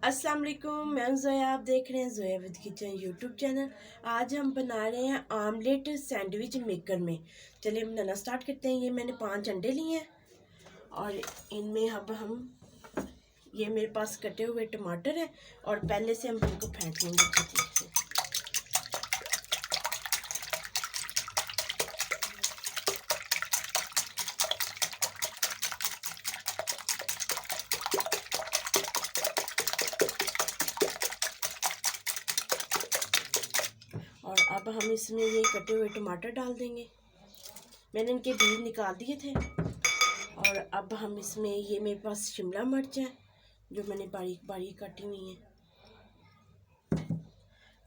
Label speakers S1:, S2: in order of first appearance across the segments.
S1: अस्सलाम वालेकुम, मैं हूं जोया। आप देख रहे हैं Zoya with kitchen YouTube channel. आज हम बना रहे हैं आमलेट सैंडविच मेकर में। चलिए हम बनाना स्टार्ट करते हैं। ये मैंने 5 अंडे लिए हैं और इनमें अब हम ये मेरे पास कटे हुए टमाटर हैं और पहले से हम इनको फेंट लेंगे अच्छी तरीके से। और अब हम इसमें ये कटे हुए टमाटर डाल देंगे। मैंने इनके बीज निकाल दिए थे। और अब हम इसमें ये मेरे पास शिमला मिर्च है जो मैंने बारीक बारीक काटी हुई है।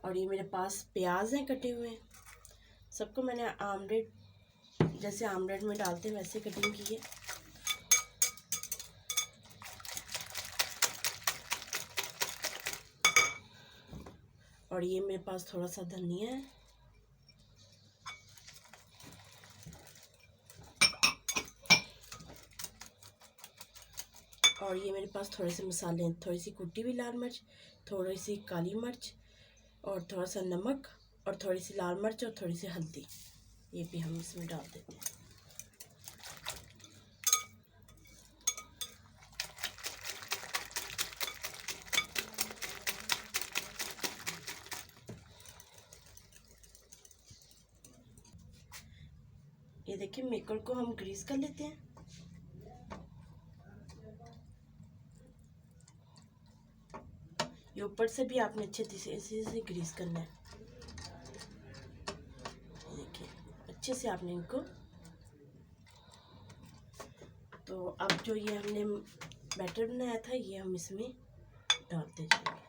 S1: और ये मेरे पास प्याज हैं कटे हुए। सबको मैंने आमलेट जैसे आमलेट में डालते हैं वैसे कटिंग की है। और ये मेरे पास थोड़ा सा धनिया है। और ये मेरे पास थोड़े से मसाले हैं, थोड़ी सी कुटी हुई लाल मिर्च, थोड़ी सी काली मिर्च और थोड़ा सा नमक और थोड़ी सी लाल मिर्च और थोड़ी सी हल्दी। ये भी हम इसमें डाल देते हैं। ये देखिए मेकर को हम ग्रीस कर लेते हैं। ये ऊपर से भी आपने अच्छे से ग्रीस करना है। देखिए अच्छे से आपने इनको। तो अब जो ये हमने बैटर बनाया था ये हम इसमें डालते जाएंगे।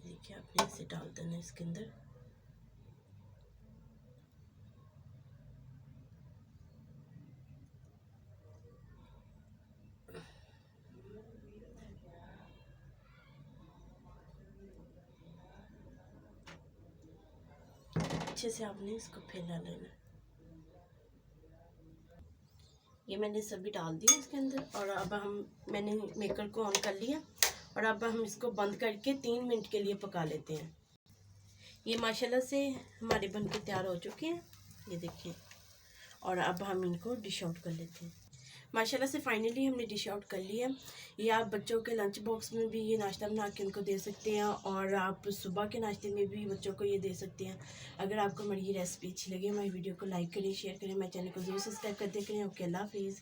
S1: देखिए आपने इसे डाल देना इसके अंदर। अच्छे से आपने इसको फैला लेना। ये मैंने सभी डाल दिया इसके अंदर। और अब मैंने मेकर को ऑन कर लिया और अब हम इसको बंद करके 3 मिनट के लिए पका लेते हैं। ये माशाल्लाह से हमारे बन के तैयार हो चुके हैं, ये देखिए। और अब हम इनको डिश आउट कर लेते हैं। माशाल्लाह से फाइनली हमने डिश आउट कर लिया। ये आप बच्चों के लंच बॉक्स में भी ये नाश्ता बना के उनको दे सकते हैं और आप सुबह के नाश्ते में भी बच्चों को ये दे सकते हैं। अगर आपको हमारी ये रेसिपी अच्छी लगे हमारी वीडियो को लाइक करें, शेयर करें, हमारे चैनल को जरूर सब्सक्राइब कर दें। ओके, अल्लाह हाफिज़।